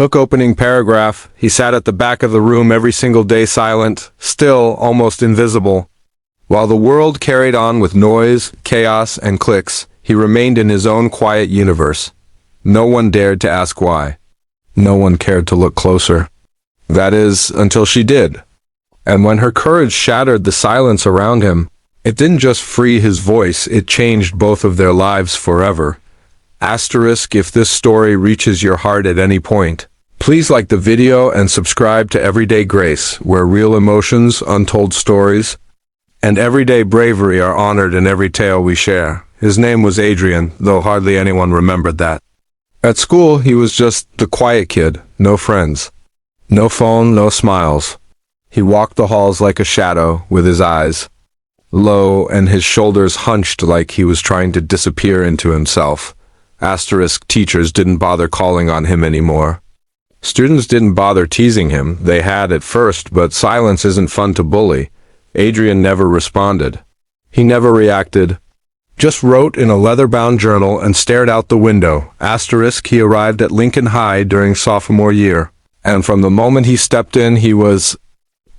Hook opening paragraph. He sat at the back of the room every single day, silent, still, almost invisible. While the world carried on with noise, chaos, and clicks, he remained in his own quiet universe. No one dared to ask why. No one cared to look closer. That is, until she did. And when her courage shattered the silence around him, it didn't just free his voice, it changed both of their lives forever. Asterisk, if this story reaches your heart at any point, please like the video and subscribe to Everyday Grace, where real emotions, untold stories, and everyday bravery are honored in every tale we share. His name was Adrian, though hardly anyone remembered that. At school, he was just the quiet kid, no friends. No phone, no smiles. He walked the halls like a shadow, with his eyes low and his shoulders hunched like he was trying to disappear into himself. Asterisk, teachers didn't bother calling on him anymore. Students didn't bother teasing him. They had at first, but silence isn't fun to bully. Adrian never responded. He never reacted. Just wrote in a leather-bound journal and stared out the window. Asterisk, he arrived at Lincoln High during sophomore year. And from the moment he stepped in, he was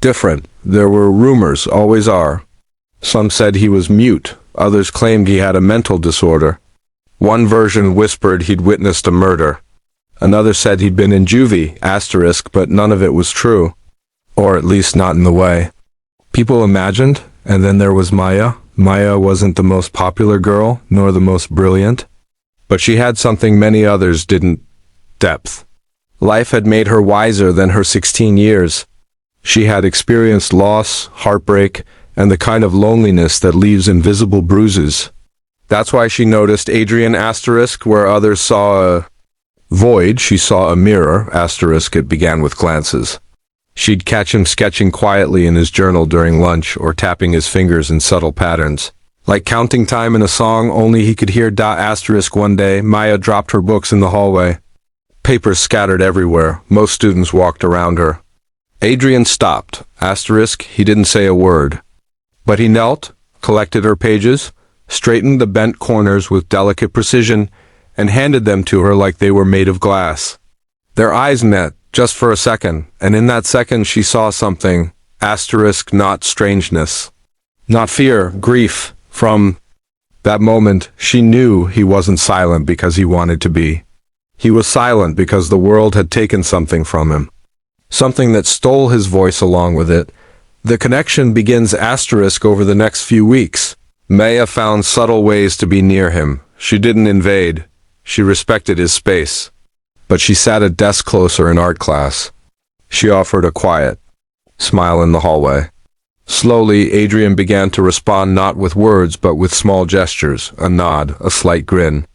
different. There were rumors, always are. Some said he was mute. Others claimed he had a mental disorder. One version whispered he'd witnessed a murder. Another said he'd been in juvie, asterisk, but none of it was true. Or at least not in the way people imagined. And then there was Maya. Maya wasn't the most popular girl, nor the most brilliant. But she had something many others didn't. Depth. Life had made her wiser than her 16 years. She had experienced loss, heartbreak, and the kind of loneliness that leaves invisible bruises. That's why she noticed Adrian, asterisk, where others saw a void, she saw a mirror, asterisk, it began with glances. She'd catch him sketching quietly in his journal during lunch or tapping his fingers in subtle patterns. Like counting time in a song, only he could hear asterisk. One day, Maya dropped her books in the hallway. Papers scattered everywhere. Most students walked around her. Adrian stopped, asterisk, he didn't say a word. But he knelt, collected her pages, straightened the bent corners with delicate precision, and handed them to her like they were made of glass. Their eyes met, just for a second, and in that second she saw something, asterisk, not strangeness. Not fear, grief. From that moment, she knew he wasn't silent because he wanted to be. He was silent because the world had taken something from him. Something that stole his voice along with it. The connection begins asterisk over the next few weeks. Maya found subtle ways to be near him. She didn't invade. She respected his space. But she sat a desk closer in art class. She offered a quiet smile in the hallway. Slowly, Adrian began to respond not with words but with small gestures, a nod, a slight grin.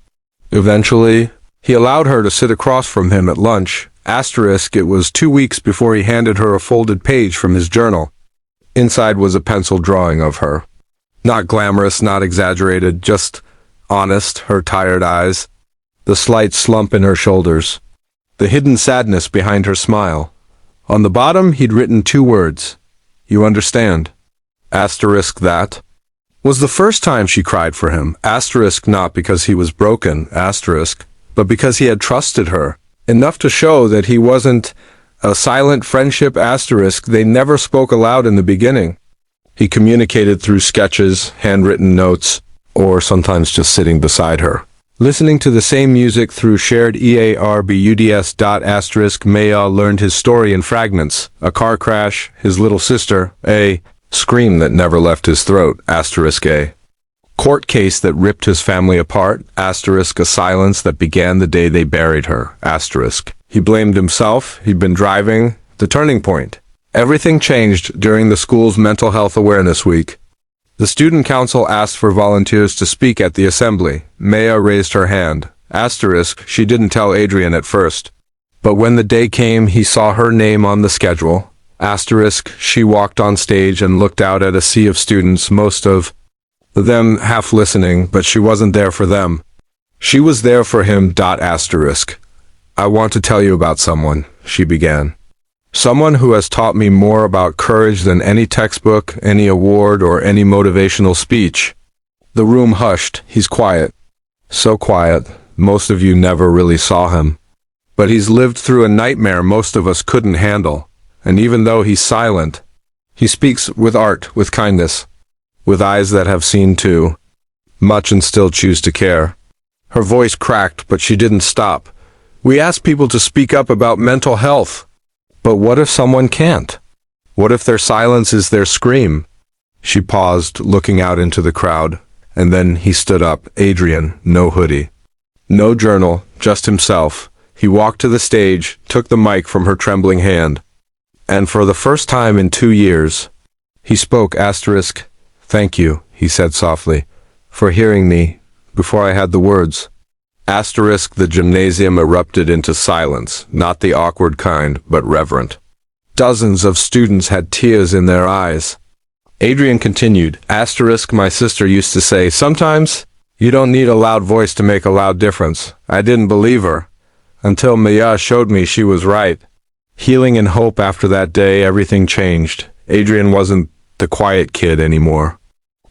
Eventually, he allowed her to sit across from him at lunch. Asterisk, it was 2 weeks before he handed her a folded page from his journal. Inside was a pencil drawing of her. Not glamorous, not exaggerated, just honest, her tired eyes, the slight slump in her shoulders, the hidden sadness behind her smile. On the bottom, he'd written 2 words. You understand. Asterisk, that was the first time she cried for him. Asterisk, not because he was broken, asterisk, but because he had trusted her enough to show that he wasn't a silent friendship, asterisk. They never spoke aloud in the beginning. He communicated through sketches, handwritten notes, or sometimes just sitting beside her, listening to the same music through shared earbuds. Asterisk, Maya learned his story in fragments. A car crash, his little sister, a scream that never left his throat, asterisk, a court case that ripped his family apart, asterisk, a silence that began the day they buried her, asterisk. He blamed himself. He'd been driving. The turning point. Everything changed during the school's Mental Health Awareness Week. The student council asked for volunteers to speak at the assembly. Maya raised her hand. Asterisk, she didn't tell Adrian at first. But when the day came, he saw her name on the schedule. Asterisk, she walked on stage and looked out at a sea of students, most of them half listening, but she wasn't there for them. She was there for him. Asterisk. I want to tell you about someone, she began. Someone who has taught me more about courage than any textbook, any award, or any motivational speech. The room hushed. He's quiet. So quiet, most of you never really saw him. But he's lived through a nightmare most of us couldn't handle. And even though he's silent, he speaks with art, with kindness, with eyes that have seen too much and still choose to care. Her voice cracked, but she didn't stop. We ask people to speak up about mental health. But what if someone can't? What if their silence is their scream? She paused, looking out into the crowd, and then he stood up. Adrian, no hoodie, no journal, just himself. He walked to the stage, took the mic from her trembling hand, and for the first time in 2 years, he spoke. Thank you, he said softly, for hearing me before I had the words. The gymnasium erupted into silence, not the awkward kind, but reverent. Dozens of students had tears in their eyes. Adrian continued, my sister used to say, sometimes you don't need a loud voice to make a loud difference. I didn't believe her, until Maya showed me she was right. Healing and hope. After that day, everything changed. Adrian wasn't the quiet kid anymore.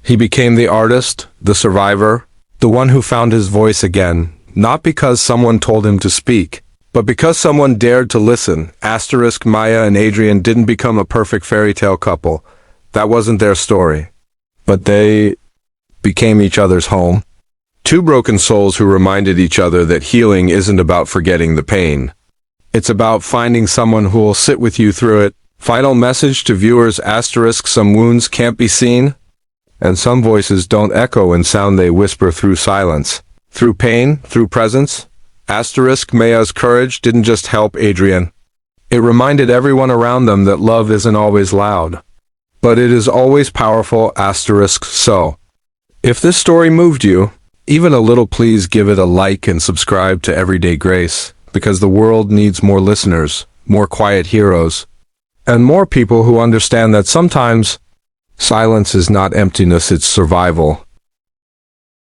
He became the artist, the survivor, the one who found his voice again, not because someone told him to speak, but because someone dared to listen. Maya and Adrian didn't become a perfect fairy tale couple. That wasn't their story. But they became each other's home. Two broken souls who reminded each other that healing isn't about forgetting the pain. It's about finding someone who will sit with you through it. Final message to viewers. Some wounds can't be seen, and some voices don't echo in sound, they whisper through silence. Through pain, through presence. Maya's courage didn't just help Adrian. It reminded everyone around them that love isn't always loud, but it is always powerful. So, if this story moved you, even a little, please give it a like and subscribe to Everyday Grace, because the world needs more listeners, more quiet heroes, and more people who understand that sometimes silence is not emptiness, it's survival.